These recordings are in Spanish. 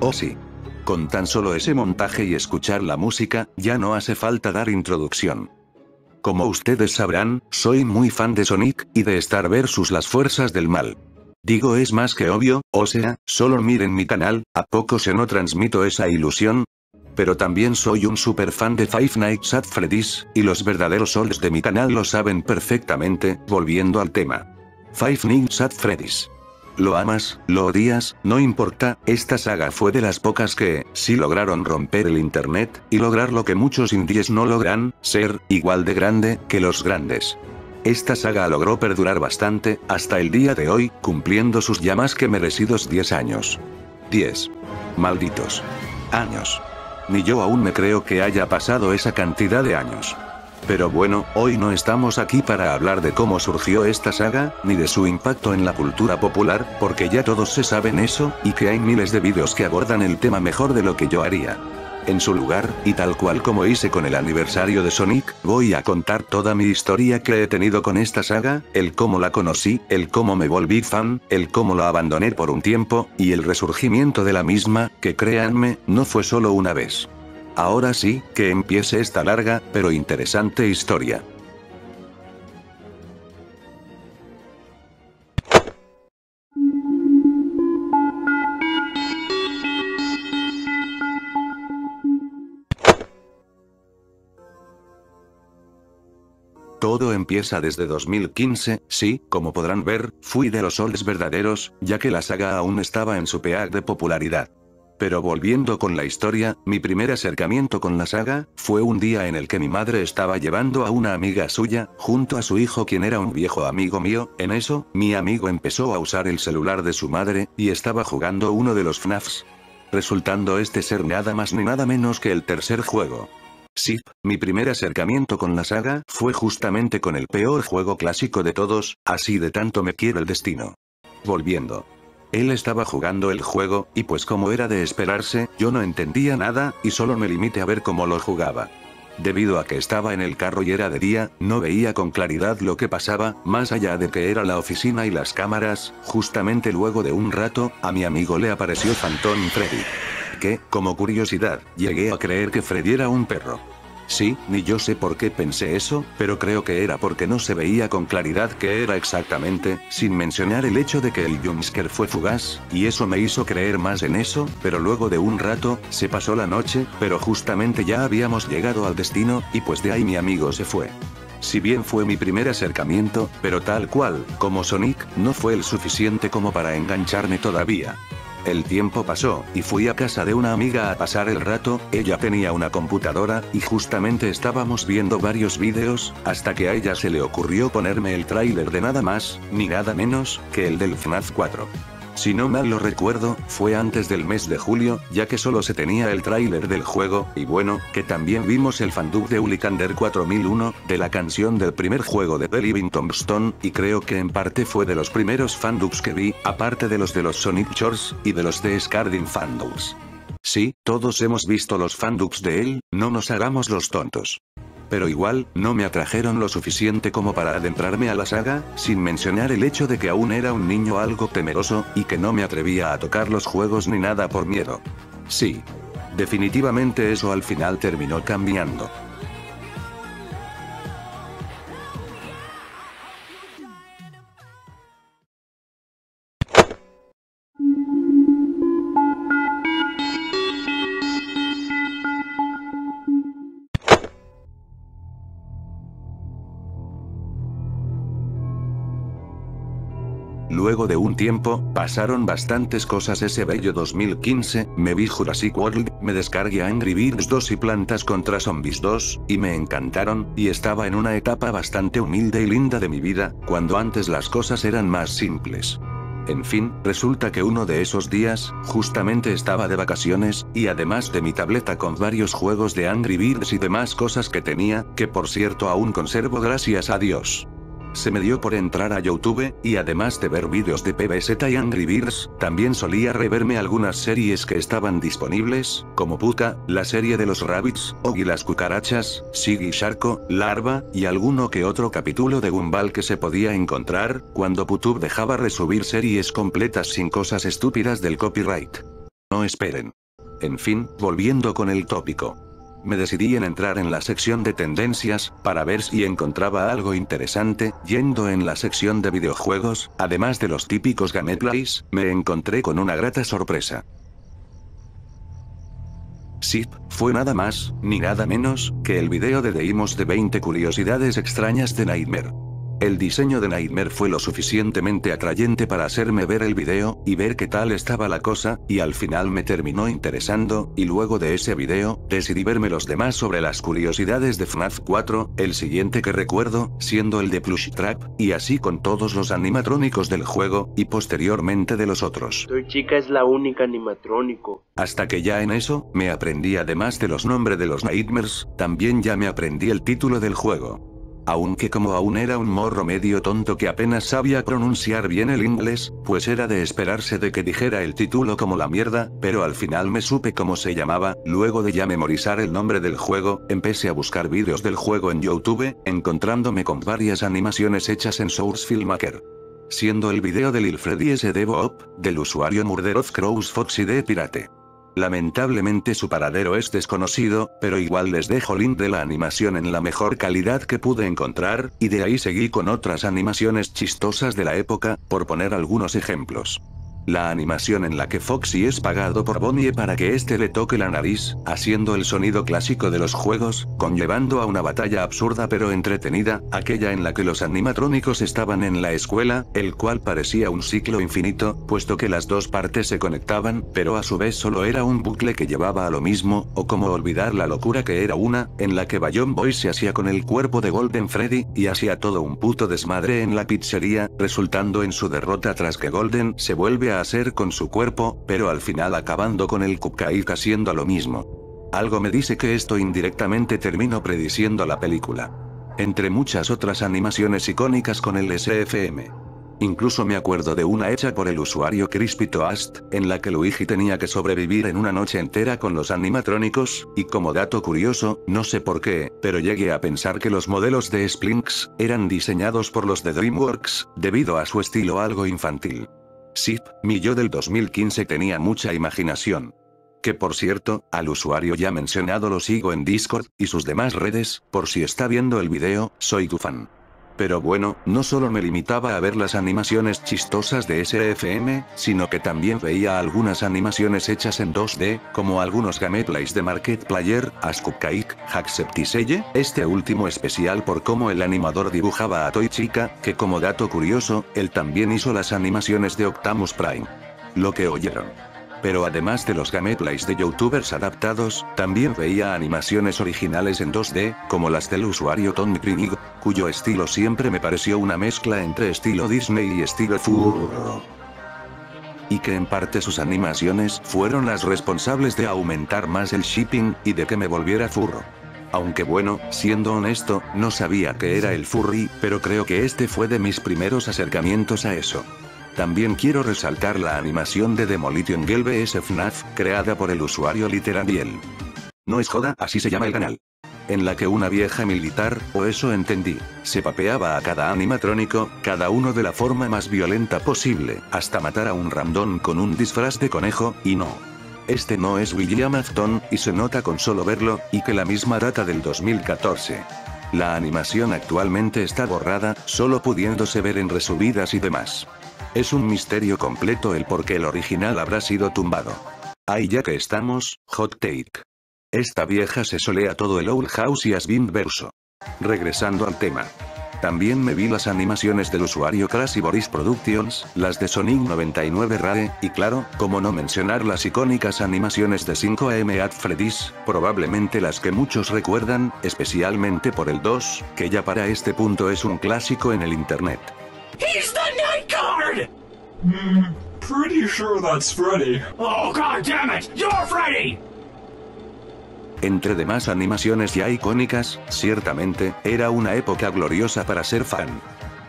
Oh sí. Con tan solo ese montaje y escuchar la música, ya no hace falta dar introducción. Como ustedes sabrán, soy muy fan de Sonic, y de Star vs las fuerzas del mal. Digo, es más que obvio, o sea, solo miren mi canal, ¿a poco se no transmito esa ilusión? Pero también soy un super fan de Five Nights at Freddy's, y los verdaderos sols de mi canal lo saben perfectamente. Volviendo al tema. Five Nights at Freddy's. Lo amas, lo odias, no importa, esta saga fue de las pocas que, sí lograron romper el internet, y lograr lo que muchos indies no logran, ser, igual de grande, que los grandes. Esta saga logró perdurar bastante, hasta el día de hoy, cumpliendo sus ya más que merecidos 10 años. 10. Malditos años. Ni yo aún me creo que haya pasado esa cantidad de años. Pero bueno, hoy no estamos aquí para hablar de cómo surgió esta saga, ni de su impacto en la cultura popular, porque ya todos se saben eso, y que hay miles de vídeos que abordan el tema mejor de lo que yo haría. En su lugar, y tal cual como hice con el aniversario de Sonic, voy a contar toda mi historia que he tenido con esta saga, el cómo la conocí, el cómo me volví fan, el cómo la abandoné por un tiempo, y el resurgimiento de la misma, que créanme, no fue solo una vez. Ahora sí, que empiece esta larga, pero interesante historia. Todo empieza desde 2015, sí, como podrán ver, fui de los olds verdaderos, ya que la saga aún estaba en su peak de popularidad. Pero volviendo con la historia, mi primer acercamiento con la saga, fue un día en el que mi madre estaba llevando a una amiga suya, junto a su hijo quien era un viejo amigo mío. En eso, mi amigo empezó a usar el celular de su madre, y estaba jugando uno de los FNAFs. Resultando este ser nada más ni nada menos que el tercer juego. Sí, mi primer acercamiento con la saga, fue justamente con el peor juego clásico de todos, así de tanto me quiere el destino. Volviendo. Él estaba jugando el juego, y pues como era de esperarse, yo no entendía nada, y solo me limité a ver cómo lo jugaba. Debido a que estaba en el carro y era de día, no veía con claridad lo que pasaba, más allá de que era la oficina y las cámaras. Justamente luego de un rato, a mi amigo le apareció Phantom Freddy. Que, como curiosidad, llegué a creer que Freddy era un perro. Sí, ni yo sé por qué pensé eso, pero creo que era porque no se veía con claridad qué era exactamente, sin mencionar el hecho de que el jumpscare fue fugaz, y eso me hizo creer más en eso. Pero luego de un rato, se pasó la noche, pero justamente ya habíamos llegado al destino, y pues de ahí mi amigo se fue. Si bien fue mi primer acercamiento, pero tal cual, como Sonic, no fue el suficiente como para engancharme todavía. El tiempo pasó, y fui a casa de una amiga a pasar el rato. Ella tenía una computadora, y justamente estábamos viendo varios vídeos, hasta que a ella se le ocurrió ponerme el tráiler de nada más, ni nada menos, que el del FNAF 4. Si no mal lo recuerdo, fue antes del mes de julio, ya que solo se tenía el tráiler del juego, y bueno, que también vimos el fandub de Ulicander 4001, de la canción del primer juego de The Living Tombstone, y creo que en parte fue de los primeros fandubs que vi, aparte de los Sonic Shorts, y de los de Scarding fandubs. Sí, todos hemos visto los fandubs de él, no nos hagamos los tontos. Pero igual, no me atrajeron lo suficiente como para adentrarme a la saga, sin mencionar el hecho de que aún era un niño algo temeroso, y que no me atrevía a tocar los juegos ni nada por miedo. Sí. Definitivamente eso al final terminó cambiando. Luego de un tiempo, pasaron bastantes cosas ese bello 2015, me vi Jurassic World, me descargué Angry Birds 2 y Plantas contra Zombies 2, y me encantaron, y estaba en una etapa bastante humilde y linda de mi vida, cuando antes las cosas eran más simples. En fin, resulta que uno de esos días, justamente estaba de vacaciones, y además de mi tableta con varios juegos de Angry Birds y demás cosas que tenía, que por cierto aún conservo gracias a Dios. Se me dio por entrar a YouTube, y además de ver vídeos de PBZ y Angry Birds, también solía reverme algunas series que estaban disponibles, como Pucca, la serie de los Rabbids, Oggy las cucarachas, Siggy Sharko, Larva, y alguno que otro capítulo de Gumball que se podía encontrar, cuando PuTube dejaba resubir series completas sin cosas estúpidas del copyright. No esperen. En fin, volviendo con el tópico. Me decidí en entrar en la sección de tendencias, para ver si encontraba algo interesante. Yendo en la sección de videojuegos, además de los típicos gameplays, me encontré con una grata sorpresa. Sí, fue nada más, ni nada menos, que el video de Deimos de 20 curiosidades extrañas de Nightmare. El diseño de Nightmare fue lo suficientemente atrayente para hacerme ver el video, y ver qué tal estaba la cosa, y al final me terminó interesando, y luego de ese video, decidí verme los demás sobre las curiosidades de FNAF 4, el siguiente que recuerdo, siendo el de Plush Trap, y así con todos los animatrónicos del juego, y posteriormente de los otros. Tu chica es la única animatrónico. Hasta que ya en eso, me aprendí además de los nombres de los Nightmares, también ya me aprendí el título del juego. Aunque como aún era un morro medio tonto que apenas sabía pronunciar bien el inglés, pues era de esperarse de que dijera el título como la mierda, pero al final me supe cómo se llamaba. Luego de ya memorizar el nombre del juego, empecé a buscar vídeos del juego en YouTube, encontrándome con varias animaciones hechas en Source Filmmaker. Siendo el video de Lil Freddy S. Devo del usuario Murder of Crows Foxy de Pirate. Lamentablemente su paradero es desconocido, pero igual les dejo link de la animación en la mejor calidad que pude encontrar, y de ahí seguí con otras animaciones chistosas de la época, por poner algunos ejemplos. La animación en la que Foxy es pagado por Bonnie para que éste le toque la nariz, haciendo el sonido clásico de los juegos, conllevando a una batalla absurda pero entretenida, aquella en la que los animatrónicos estaban en la escuela, el cual parecía un ciclo infinito, puesto que las dos partes se conectaban, pero a su vez solo era un bucle que llevaba a lo mismo, o como olvidar la locura que era una, en la que Bayon Boy se hacía con el cuerpo de Golden Freddy, y hacía todo un puto desmadre en la pizzería, resultando en su derrota tras que Golden se vuelve a hacer con su cuerpo, pero al final acabando con el cupcake haciendo lo mismo. Algo me dice que esto indirectamente terminó prediciendo la película. Entre muchas otras animaciones icónicas con el SFM. Incluso me acuerdo de una hecha por el usuario Crispy Toast, en la que Luigi tenía que sobrevivir en una noche entera con los animatrónicos, y como dato curioso, no sé por qué, pero llegué a pensar que los modelos de Splinks eran diseñados por los de DreamWorks, debido a su estilo algo infantil. Sí, mi yo del 2015 tenía mucha imaginación. Que por cierto, al usuario ya mencionado lo sigo en Discord, y sus demás redes, por si está viendo el video, soy tu fan. Pero bueno, no solo me limitaba a ver las animaciones chistosas de SFM, sino que también veía algunas animaciones hechas en 2D, como algunos gameplays de Markiplier, As Cupcake, Hacksepticeye, este último especial por cómo el animador dibujaba a Toy Chica, que como dato curioso, él también hizo las animaciones de Optimus Prime. Lo que oyeron. Pero además de los gameplays de youtubers adaptados, también veía animaciones originales en 2D, como las del usuario Tommy Krinig, cuyo estilo siempre me pareció una mezcla entre estilo Disney y estilo furro. Y que en parte sus animaciones fueron las responsables de aumentar más el shipping, y de que me volviera furro. Aunque bueno, siendo honesto, no sabía qué era el furry, pero creo que este fue de mis primeros acercamientos a eso. También quiero resaltar la animación de Demolition Girl vs FNAF, creada por el usuario Literabiel. No es joda, así se llama el canal. En la que una vieja militar, o eso entendí, se papeaba a cada animatrónico, cada uno de la forma más violenta posible, hasta matar a un random con un disfraz de conejo, y no. Este no es William Afton, y se nota con solo verlo, y que la misma data del 2014. La animación actualmente está borrada, solo pudiéndose ver en resubidas y demás. Es un misterio completo el por qué el original habrá sido tumbado. Ahí ya que estamos, hot take. Esta vieja se solea todo el Owl House y Asbin verso. Regresando al tema. También me vi las animaciones del usuario Crazy Boris Productions, las de Sonic 99 Rare, y claro, como no mencionar las icónicas animaciones de 5am at Freddy's, probablemente las que muchos recuerdan, especialmente por el 2, que ya para este punto es un clásico en el internet. He's the night guard! Pretty sure that's Freddy. Oh, god damn it! You're Freddy! Entre demás animaciones ya icónicas, ciertamente, era una época gloriosa para ser fan.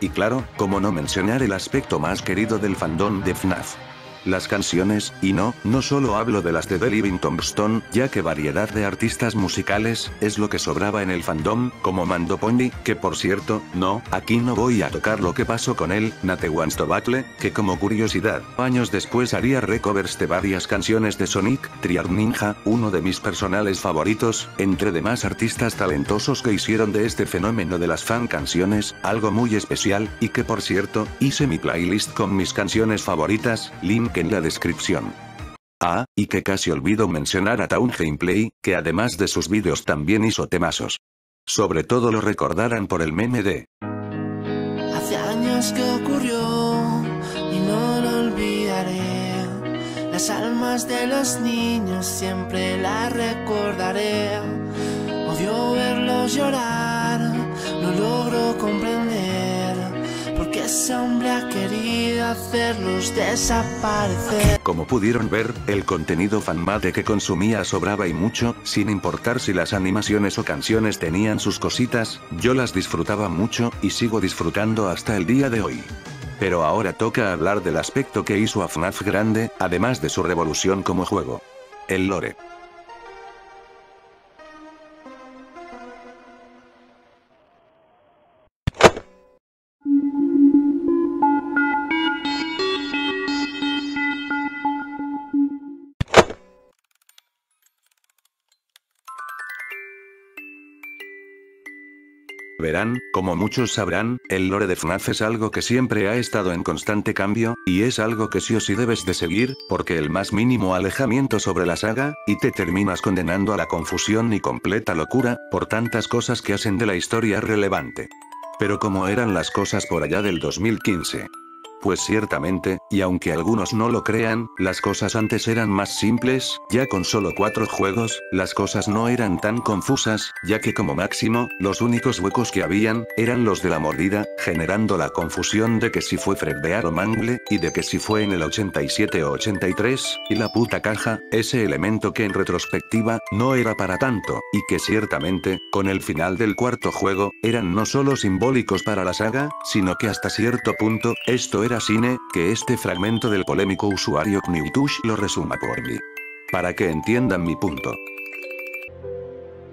Y claro, como no mencionar el aspecto más querido del fandom de FNAF. las canciones, y no solo hablo de las de The Living Tombstone, ya que variedad de artistas musicales, es lo que sobraba en el fandom, como Mando Pony, que por cierto, aquí no voy a tocar lo que pasó con él, Nate Wants to Battle, que como curiosidad, años después haría recovers de varias canciones de Sonic, Triad Ninja, uno de mis personales favoritos, entre demás artistas talentosos que hicieron de este fenómeno de las fan canciones, algo muy especial, y que por cierto, hice mi playlist con mis canciones favoritas, link en la descripción. Ah, y que casi olvido mencionar a Town Gameplay, que además de sus vídeos también hizo temazos. Sobre todo lo recordarán por el meme de Hace años que ocurrió y no lo olvidaré. Las almas de los niños siempre las recordaré. Odio verlos llorar, no logro comprender por qué ese hombre ha querido hacerlos desaparecer. Como pudieron ver, el contenido fanmade que consumía sobraba y mucho, sin importar si las animaciones o canciones tenían sus cositas, yo las disfrutaba mucho, y sigo disfrutando hasta el día de hoy. Pero ahora toca hablar del aspecto que hizo a FNAF grande, además de su revolución como juego. El lore. Verán, como muchos sabrán, el lore de FNAF es algo que siempre ha estado en constante cambio, y es algo que sí o sí debes de seguir, porque el más mínimo alejamiento sobre la saga, y te terminas condenando a la confusión y completa locura, por tantas cosas que hacen de la historia relevante. Pero ¿cómo eran las cosas por allá del 2015? Pues ciertamente, y aunque algunos no lo crean, las cosas antes eran más simples, ya con solo 4 juegos, las cosas no eran tan confusas, ya que como máximo, los únicos huecos que habían, eran los de la mordida, generando la confusión de que si fue Fredbear o Mangle, y de que si fue en el 87 o 83, y la puta caja, ese elemento que en retrospectiva, no era para tanto, y que ciertamente, con el final del 4º juego, eran no solo simbólicos para la saga, sino que hasta cierto punto, esto era cine, que este fragmento del polémico usuario Knewtush lo resuma por mí. Para que entiendan mi punto.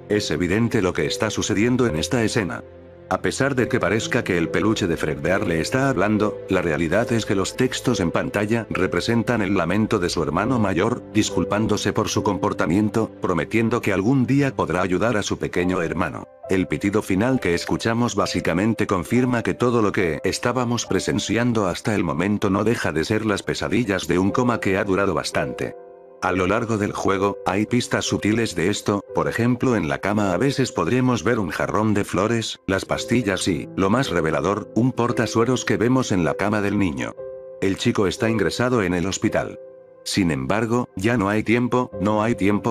Es evidente lo que está sucediendo en esta escena. A pesar de que parezca que el peluche de Fredbear le está hablando, la realidad es que los textos en pantalla representan el lamento de su hermano mayor, disculpándose por su comportamiento, prometiendo que algún día podrá ayudar a su pequeño hermano. El pitido final que escuchamos básicamente confirma que todo lo que estábamos presenciando hasta el momento no deja de ser las pesadillas de un coma que ha durado bastante. A lo largo del juego, hay pistas sutiles de esto, por ejemplo en la cama a veces podremos ver un jarrón de flores, las pastillas y, lo más revelador, un portasueros que vemos en la cama del niño. El chico está ingresado en el hospital. Sin embargo, ya no hay tiempo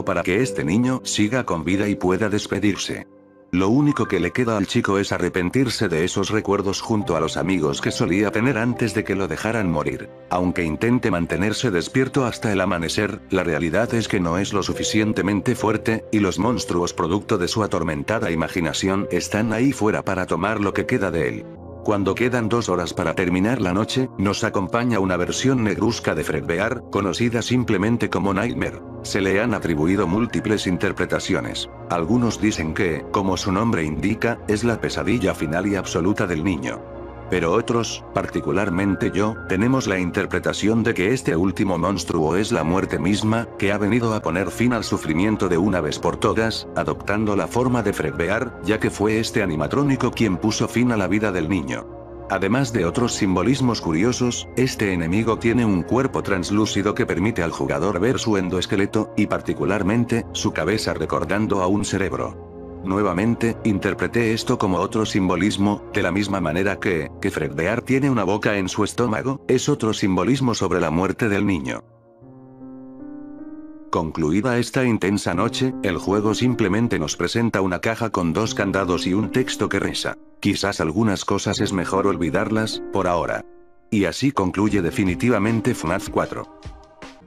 para que este niño siga con vida y pueda despedirse. Lo único que le queda al chico es arrepentirse de esos recuerdos junto a los amigos que solía tener antes de que lo dejaran morir. Aunque intente mantenerse despierto hasta el amanecer, la realidad es que no es lo suficientemente fuerte, y los monstruos producto de su atormentada imaginación están ahí fuera para tomar lo que queda de él. Cuando quedan 2 horas para terminar la noche, nos acompaña una versión negruzca de Fredbear, conocida simplemente como Nightmare. Se le han atribuido múltiples interpretaciones. Algunos dicen que, como su nombre indica, es la pesadilla final y absoluta del niño. Pero otros, particularmente yo, tenemos la interpretación de que este último monstruo es la muerte misma, que ha venido a poner fin al sufrimiento de una vez por todas, adoptando la forma de Fredbear, ya que fue este animatrónico quien puso fin a la vida del niño. Además de otros simbolismos curiosos, este enemigo tiene un cuerpo translúcido que permite al jugador ver su endoesqueleto, y particularmente, su cabeza recordando a un cerebro. Nuevamente, interpreté esto como otro simbolismo, de la misma manera que Fredbear tiene una boca en su estómago, es otro simbolismo sobre la muerte del niño. Concluida esta intensa noche, el juego simplemente nos presenta una caja con 2 candados y un texto que reza: quizás algunas cosas es mejor olvidarlas, por ahora. Y así concluye definitivamente FNAF 4.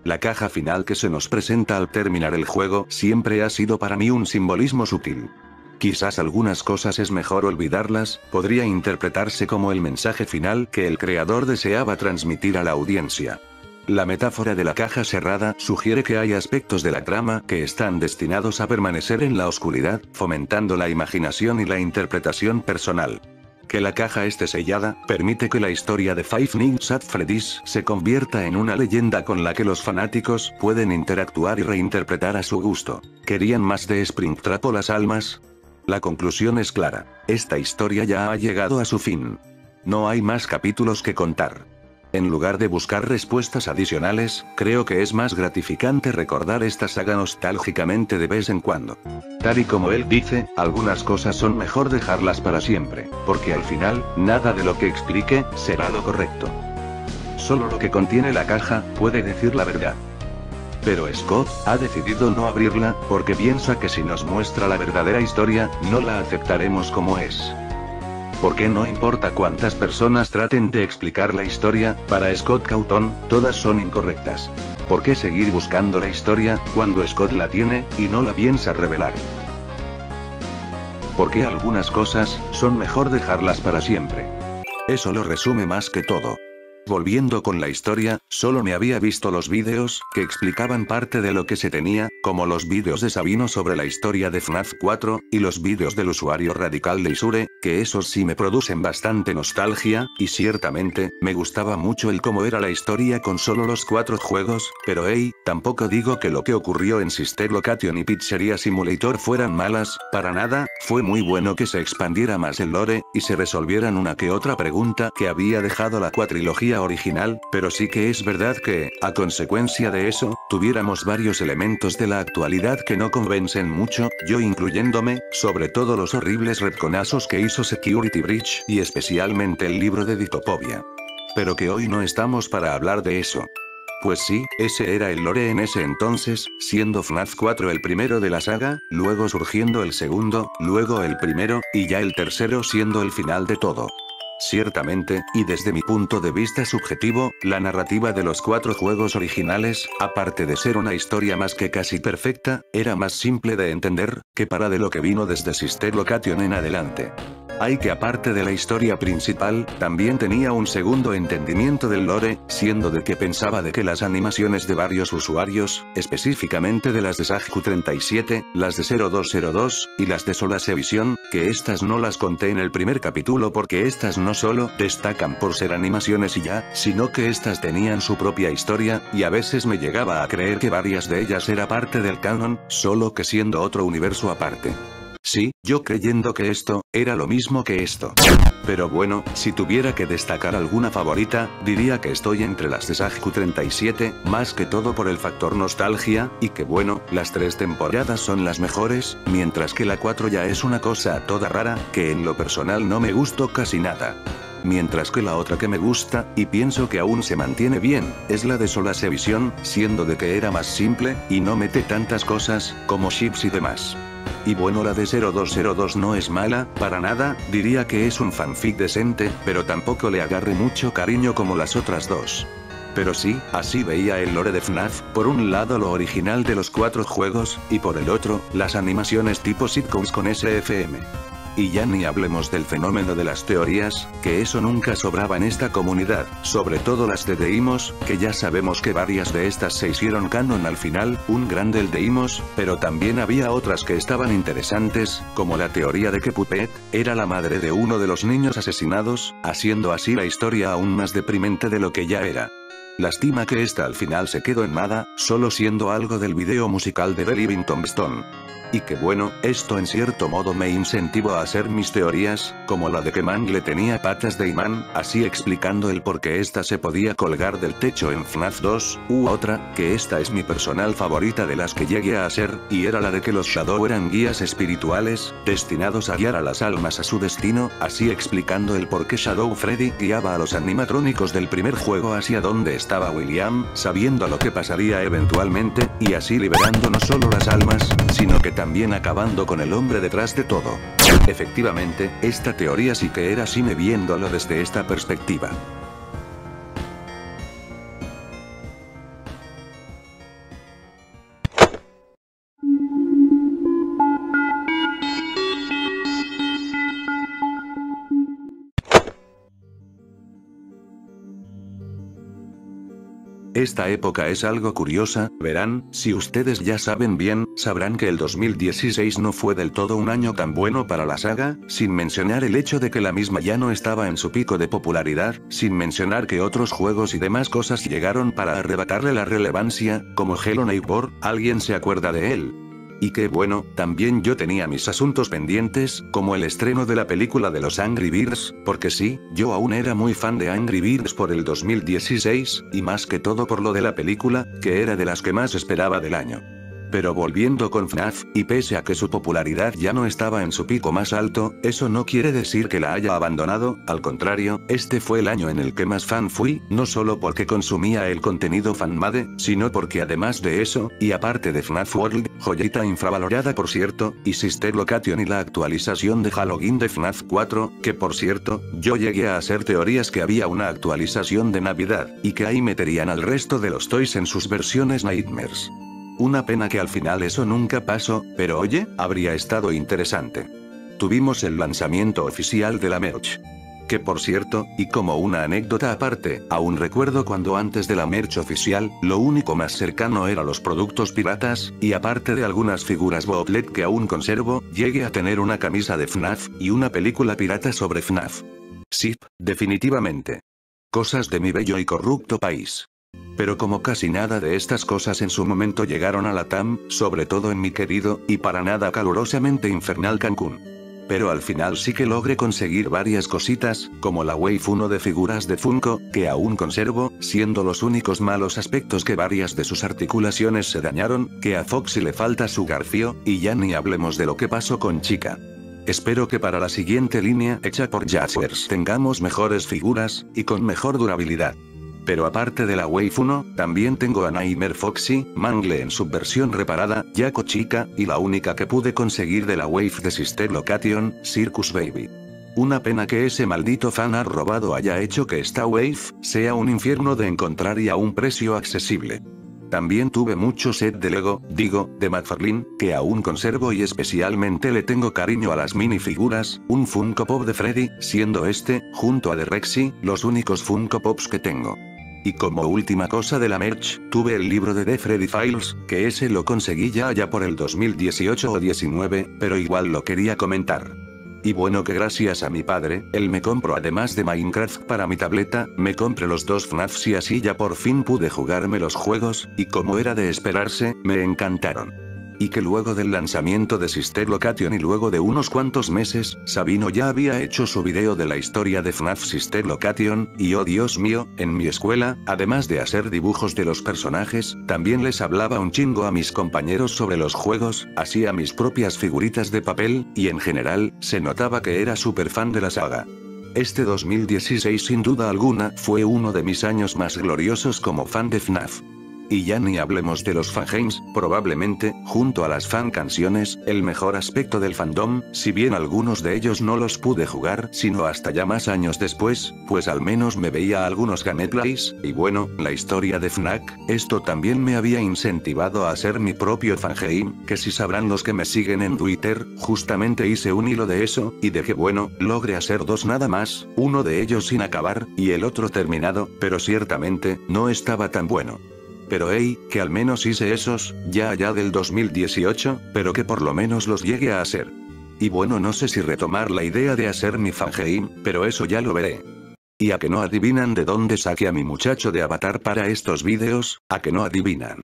La caja final que se nos presenta al terminar el juego siempre ha sido para mí un simbolismo sutil. Quizás algunas cosas es mejor olvidarlas, podría interpretarse como el mensaje final que el creador deseaba transmitir a la audiencia. La metáfora de la caja cerrada sugiere que hay aspectos de la trama que están destinados a permanecer en la oscuridad, fomentando la imaginación y la interpretación personal. Que la caja esté sellada, permite que la historia de Five Nights at Freddy's se convierta en una leyenda con la que los fanáticos pueden interactuar y reinterpretar a su gusto. ¿Querían más de Springtrap o las almas? La conclusión es clara. Esta historia ya ha llegado a su fin. No hay más capítulos que contar. En lugar de buscar respuestas adicionales, creo que es más gratificante recordar esta saga nostálgicamente de vez en cuando. Tal y como él dice, algunas cosas son mejor dejarlas para siempre, porque al final, nada de lo que explique, será lo correcto. Solo lo que contiene la caja, puede decir la verdad. Pero Scott ha decidido no abrirla, porque piensa que si nos muestra la verdadera historia, no la aceptaremos como es. Porque no importa cuántas personas traten de explicar la historia, para Scott Cawthon, todas son incorrectas. ¿Por qué seguir buscando la historia, cuando Scott la tiene, y no la piensa revelar? Porque algunas cosas, son mejor dejarlas para siempre. Eso lo resume más que todo. Volviendo con la historia, solo me había visto los vídeos que explicaban parte de lo que se tenía, como los vídeos de Sabino sobre la historia de FNAF 4, y los vídeos del usuario radical de Isure, que esos sí me producen bastante nostalgia, y ciertamente, me gustaba mucho el cómo era la historia con solo los 4 juegos, pero hey, tampoco digo que lo que ocurrió en Sister Location y Pizzeria Simulator fueran malas, para nada, fue muy bueno que se expandiera más el lore, y se resolvieran una que otra pregunta que había dejado la cuatrilogía original, pero sí que es verdad que, a consecuencia de eso, tuviéramos varios elementos de la actualidad que no convencen mucho, yo incluyéndome, sobre todo los horribles retconazos que hizo Security Breach y especialmente el libro de Ditopobia. Pero que hoy no estamos para hablar de eso. Pues sí, ese era el lore en ese entonces, siendo FNAF 4 el primero de la saga, luego surgiendo el segundo, luego el primero, y ya el tercero siendo el final de todo. Ciertamente, y desde mi punto de vista subjetivo, la narrativa de los 4 juegos originales, aparte de ser una historia más que casi perfecta, era más simple de entender, que para de lo que vino desde Sister Location en adelante. Hay que aparte de la historia principal, también tenía un segundo entendimiento del lore, siendo de que pensaba de que las animaciones de varios usuarios, específicamente de las de Sajku37, las de 0202, y las de Solasevision, que estas no las conté en el primer capítulo porque estas no solo destacan por ser animaciones y ya, sino que estas tenían su propia historia, y a veces me llegaba a creer que varias de ellas era parte del canon, solo que siendo otro universo aparte. Sí, yo creyendo que esto, era lo mismo que esto. Pero bueno, si tuviera que destacar alguna favorita, diría que estoy entre las de Sajku37, más que todo por el factor nostalgia, y que bueno, las 3 temporadas son las mejores, mientras que la 4 ya es una cosa toda rara, que en lo personal no me gustó casi nada. Mientras que la otra que me gusta, y pienso que aún se mantiene bien, es la de Solasevision, siendo de que era más simple, y no mete tantas cosas, como chips y demás. Y bueno, la de 0202 no es mala, para nada, diría que es un fanfic decente, pero tampoco le agarre mucho cariño como las otras 2. Pero sí, así veía el lore de FNAF, por un lado lo original de los 4 juegos, y por el otro, las animaciones tipo sitcoms con SFM. Y ya ni hablemos del fenómeno de las teorías, que eso nunca sobraba en esta comunidad, sobre todo las de Deimos, que ya sabemos que varias de estas se hicieron canon al final, un grande el Deimos, pero también había otras que estaban interesantes, como la teoría de que Puppet era la madre de uno de los niños asesinados, haciendo así la historia aún más deprimente de lo que ya era. Lástima que esta al final se quedó en nada, solo siendo algo del video musical de Believing Tombstone. Y que bueno, esto en cierto modo me incentivó a hacer mis teorías, como la de que Mangle tenía patas de imán, así explicando el por qué esta se podía colgar del techo en FNAF 2, u otra, que esta es mi personal favorita de las que llegué a hacer, y era la de que los Shadow eran guías espirituales, destinados a guiar a las almas a su destino, así explicando el por qué Shadow Freddy guiaba a los animatrónicos del primer juego hacia donde estaba William, sabiendo lo que pasaría eventualmente, y así liberando no solo las almas, sino que también acabando con el hombre detrás de todo. Efectivamente, esta teoría sí que era cine viéndolo desde esta perspectiva. Esta época es algo curiosa, verán, si ustedes ya saben bien, sabrán que el 2016 no fue del todo un año tan bueno para la saga, sin mencionar el hecho de que la misma ya no estaba en su pico de popularidad, sin mencionar que otros juegos y demás cosas llegaron para arrebatarle la relevancia, como Hello Neighbor, ¿alguien se acuerda de él? Y que bueno, también yo tenía mis asuntos pendientes, como el estreno de la película de los Angry Birds, porque sí, yo aún era muy fan de Angry Birds por el 2016, y más que todo por lo de la película, que era de las que más esperaba del año. Pero volviendo con FNAF, y pese a que su popularidad ya no estaba en su pico más alto, eso no quiere decir que la haya abandonado, al contrario, este fue el año en el que más fan fui, no solo porque consumía el contenido fanmade, sino porque además de eso, y aparte de FNAF World, joyita infravalorada por cierto, y Sister Location y la actualización de Halloween de FNAF 4, que por cierto, yo llegué a hacer teorías que había una actualización de Navidad, y que ahí meterían al resto de los toys en sus versiones Nightmares. Una pena que al final eso nunca pasó, pero oye, habría estado interesante. Tuvimos el lanzamiento oficial de la merch. Que por cierto, y como una anécdota aparte, aún recuerdo cuando antes de la merch oficial, lo único más cercano era los productos piratas, y aparte de algunas figuras bootleg que aún conservo, llegué a tener una camisa de FNAF, y una película pirata sobre FNAF. Sí, definitivamente. Cosas de mi bello y corrupto país. Pero como casi nada de estas cosas en su momento llegaron a la TAM, sobre todo en mi querido, y para nada calurosamente infernal Cancún. Pero al final sí que logré conseguir varias cositas, como la Wave 1 de figuras de Funko, que aún conservo, siendo los únicos malos aspectos que varias de sus articulaciones se dañaron, que a Foxy le falta su garfio, y ya ni hablemos de lo que pasó con Chica. Espero que para la siguiente línea hecha por Jaspers tengamos mejores figuras, y con mejor durabilidad. Pero aparte de la Wave 1, también tengo a Nightmare Foxy, Mangle en su versión reparada, Jaco Chica, y la única que pude conseguir de la Wave de Sister Location, Circus Baby. Una pena que ese maldito fan art robado haya hecho que esta Wave sea un infierno de encontrar y a un precio accesible. También tuve mucho set de Lego, de McFarlane, que aún conservo y especialmente le tengo cariño a las minifiguras, un Funko Pop de Freddy, siendo este, junto a de Rexy, los únicos Funko Pops que tengo. Y como última cosa de la merch, tuve el libro de The Freddy Files, que ese lo conseguí ya allá por el 2018 o 19, pero igual lo quería comentar. Y bueno, que gracias a mi padre, él me compró además de Minecraft para mi tableta, me compré los dos FNAFs y así ya por fin pude jugarme los juegos, y como era de esperarse, me encantaron. Y que luego del lanzamiento de Sister Location y luego de unos cuantos meses, Sabino ya había hecho su video de la historia de FNAF Sister Location, y oh Dios mío, en mi escuela, además de hacer dibujos de los personajes, también les hablaba un chingo a mis compañeros sobre los juegos, hacía mis propias figuritas de papel, y en general, se notaba que era súper fan de la saga. Este 2016 sin duda alguna, fue uno de mis años más gloriosos como fan de FNAF. Y ya ni hablemos de los fangames, probablemente, junto a las fan canciones, el mejor aspecto del fandom, si bien algunos de ellos no los pude jugar, sino hasta ya más años después, pues al menos me veía algunos gameplays, y bueno, la historia de FNAF, esto también me había incentivado a hacer mi propio fangame, que si sabrán los que me siguen en Twitter, justamente hice un hilo de eso, y de que bueno, logré hacer dos nada más, uno de ellos sin acabar, y el otro terminado, pero ciertamente, no estaba tan bueno. Pero hey, que al menos hice esos, ya allá del 2018, pero que por lo menos los llegue a hacer. Y bueno, no sé si retomar la idea de hacer mi fangame, pero eso ya lo veré. Y a que no adivinan de dónde saqué a mi muchacho de avatar para estos vídeos, a que no adivinan.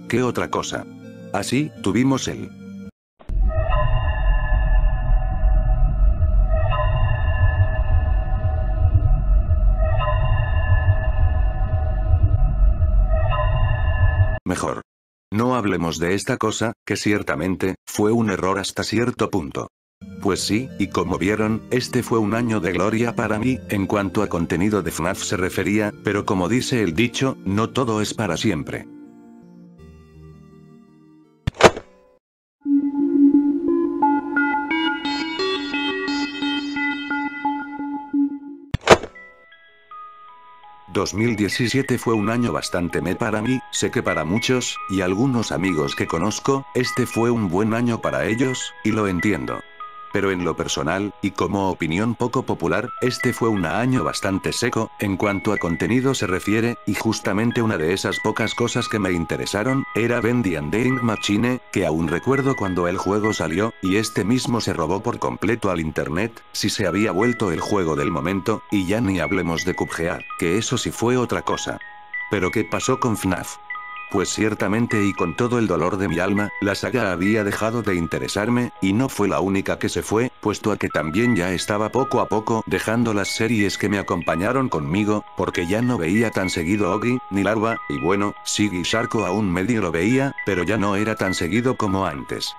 ¿Qué otra cosa? Así, tuvimos el... Mejor. No hablemos de esta cosa, que ciertamente, fue un error hasta cierto punto. Pues sí, y como vieron, este fue un año de gloria para mí, en cuanto a contenido de FNAF se refería, pero como dice el dicho, no todo es para siempre. ...2017 fue un año bastante para mí, sé que para muchos, y algunos amigos que conozco, este fue un buen año para ellos, y lo entiendo. Pero en lo personal, y como opinión poco popular, este fue un año bastante seco, en cuanto a contenido se refiere, y justamente una de esas pocas cosas que me interesaron, era Bendy and the Ink Machine, que aún recuerdo cuando el juego salió, y este mismo se robó por completo al internet, si se había vuelto el juego del momento, y ya ni hablemos de Cuphead, que eso sí fue otra cosa. Pero ¿qué pasó con FNAF? Pues ciertamente y con todo el dolor de mi alma, la saga había dejado de interesarme, y no fue la única que se fue, puesto a que también ya estaba poco a poco dejando las series que me acompañaron conmigo, porque ya no veía tan seguido Oggy, ni Larva, y bueno, Siggy Sharko aún medio lo veía, pero ya no era tan seguido como antes.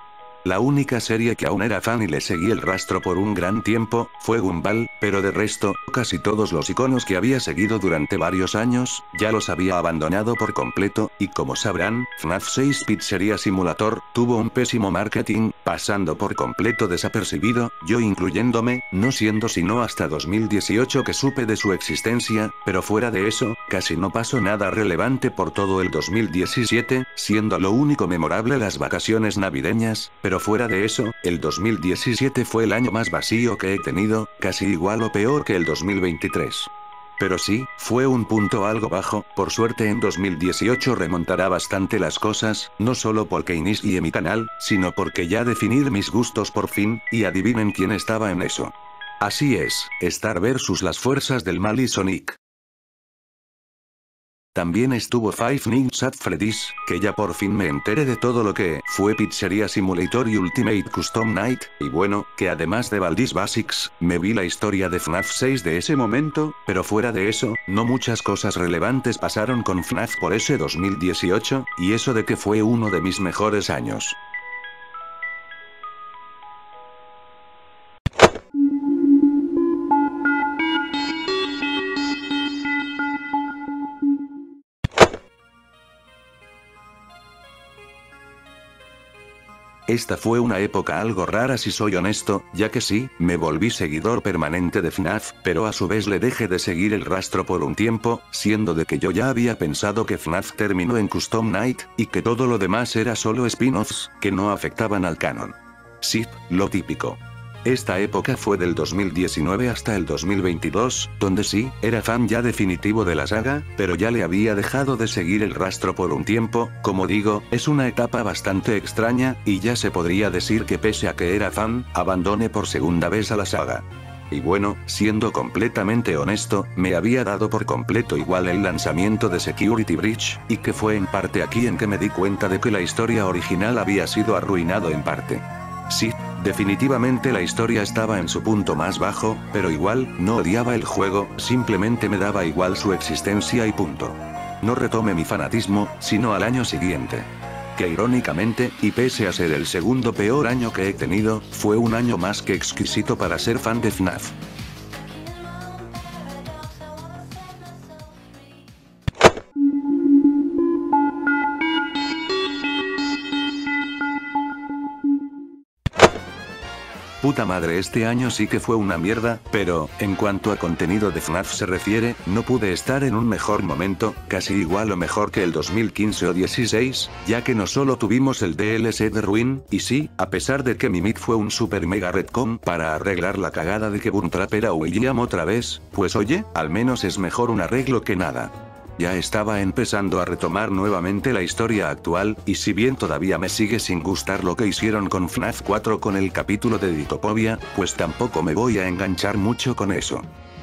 La única serie que aún era fan y le seguí el rastro por un gran tiempo, fue Gumball, pero de resto, casi todos los iconos que había seguido durante varios años, ya los había abandonado por completo, y como sabrán, FNAF 6 Pizzeria Simulator, tuvo un pésimo marketing, pasando por completo desapercibido, yo incluyéndome, no siendo sino hasta 2018 que supe de su existencia, pero fuera de eso, casi no pasó nada relevante por todo el 2017, siendo lo único memorable las vacaciones navideñas, pero fuera de eso, el 2017 fue el año más vacío que he tenido, casi igual o peor que el 2023. Pero sí, fue un punto algo bajo, por suerte en 2018 remontará bastante las cosas, no solo porque inicié mi canal, sino porque ya definir mis gustos por fin, y adivinen quién estaba en eso. Así es, Star vs las fuerzas del mal y Sonic. También estuvo Five Nights at Freddy's, que ya por fin me enteré de todo lo que fue Pizzeria Simulator y Ultimate Custom Night, y bueno, que además de Baldi's Basics, me vi la historia de FNAF 6 de ese momento, pero fuera de eso, no muchas cosas relevantes pasaron con FNAF por ese 2018, y eso de que fue uno de mis mejores años. Esta fue una época algo rara si soy honesto, ya que sí, me volví seguidor permanente de FNAF, pero a su vez le dejé de seguir el rastro por un tiempo, siendo de que yo ya había pensado que FNAF terminó en Custom Night, y que todo lo demás era solo spin-offs, que no afectaban al canon. Sí, lo típico. Esta época fue del 2019 hasta el 2022, donde sí, era fan ya definitivo de la saga, pero ya le había dejado de seguir el rastro por un tiempo, como digo, es una etapa bastante extraña, y ya se podría decir que pese a que era fan, abandoné por segunda vez a la saga. Y bueno, siendo completamente honesto, me había dado por completo igual el lanzamiento de Security Breach, y que fue en parte aquí en que me di cuenta de que la historia original había sido arruinado en parte. Sí, definitivamente la historia estaba en su punto más bajo, pero igual, no odiaba el juego, simplemente me daba igual su existencia y punto. No retomé mi fanatismo, sino al año siguiente. Que irónicamente, y pese a ser el segundo peor año que he tenido, fue un año más que exquisito para ser fan de FNAF. Puta madre, este año sí que fue una mierda, pero, en cuanto a contenido de FNAF se refiere, no pude estar en un mejor momento, casi igual o mejor que el 2015 o 16, ya que no solo tuvimos el DLC de Ruin, y sí, a pesar de que Mimik fue un super mega retcon para arreglar la cagada de que Buntrap era William otra vez, pues oye, al menos es mejor un arreglo que nada. Ya estaba empezando a retomar nuevamente la historia actual, y si bien todavía me sigue sin gustar lo que hicieron con FNAF 4 con el capítulo de Ditopobia, pues tampoco me voy a enganchar mucho con eso.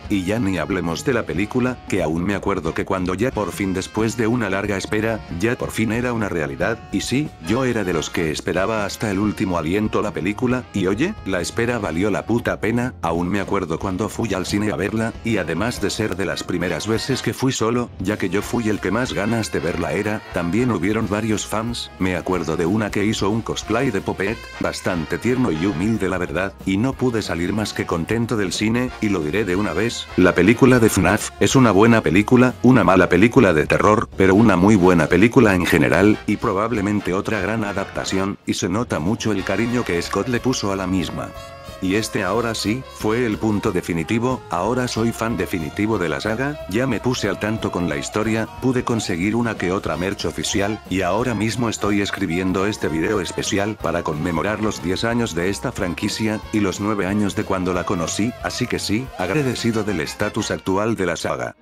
Y ya ni hablemos de la película, que aún me acuerdo que cuando ya por fin después de una larga espera, ya por fin era una realidad, y sí, yo era de los que esperaba hasta el último aliento la película, y oye, la espera valió la puta pena, aún me acuerdo cuando fui al cine a verla, y además de ser de las primeras veces que fui solo, ya que yo fui el que más ganas de verla era, también hubieron varios fans, me acuerdo de una que hizo un cosplay de Popet, bastante tierno y humilde la verdad, y no pude salir más que contento del cine, y lo diré de una vez. La película de FNAF es una buena película, una mala película de terror, pero una muy buena película en general, y probablemente otra gran adaptación, y se nota mucho el cariño que Scott le puso a la misma. Y este ahora sí, fue el punto definitivo, ahora soy fan definitivo de la saga, ya me puse al tanto con la historia, pude conseguir una que otra merch oficial, y ahora mismo estoy escribiendo este video especial para conmemorar los 10 años de esta franquicia, y los 9 años de cuando la conocí, así que sí, agradecido del estatus actual de la saga.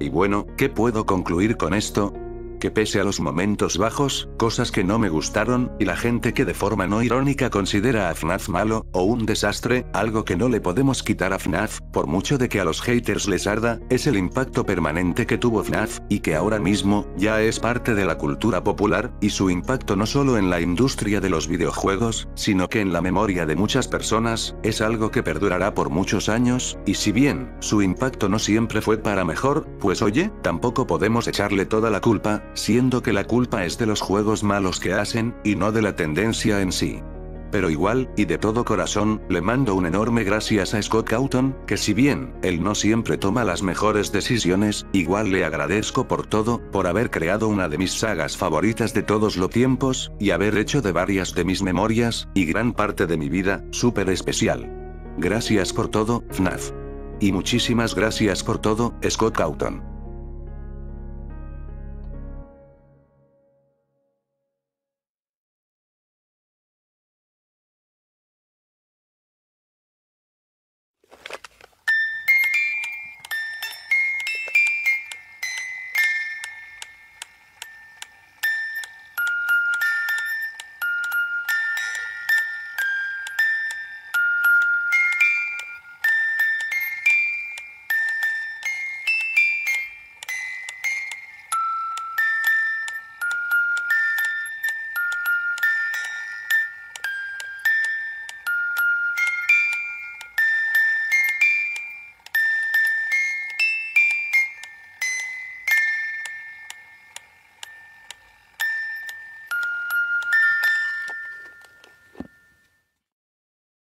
Y bueno, ¿qué puedo concluir con esto? Que pese a los momentos bajos, cosas que no me gustaron, y la gente que de forma no irónica considera a FNAF malo, o un desastre, algo que no le podemos quitar a FNAF, por mucho de que a los haters les arda, es el impacto permanente que tuvo FNAF, y que ahora mismo, ya es parte de la cultura popular, y su impacto no solo en la industria de los videojuegos, sino que en la memoria de muchas personas, es algo que perdurará por muchos años, y si bien, su impacto no siempre fue para mejor, pues oye, tampoco podemos echarle toda la culpa, siendo que la culpa es de los juegos malos que hacen, y no de la tendencia en sí. Pero igual, y de todo corazón, le mando un enorme gracias a Scott Cawthon, que si bien, él no siempre toma las mejores decisiones, igual le agradezco por todo, por haber creado una de mis sagas favoritas de todos los tiempos, y haber hecho de varias de mis memorias, y gran parte de mi vida, súper especial. Gracias por todo, FNAF. Y muchísimas gracias por todo, Scott Cawthon.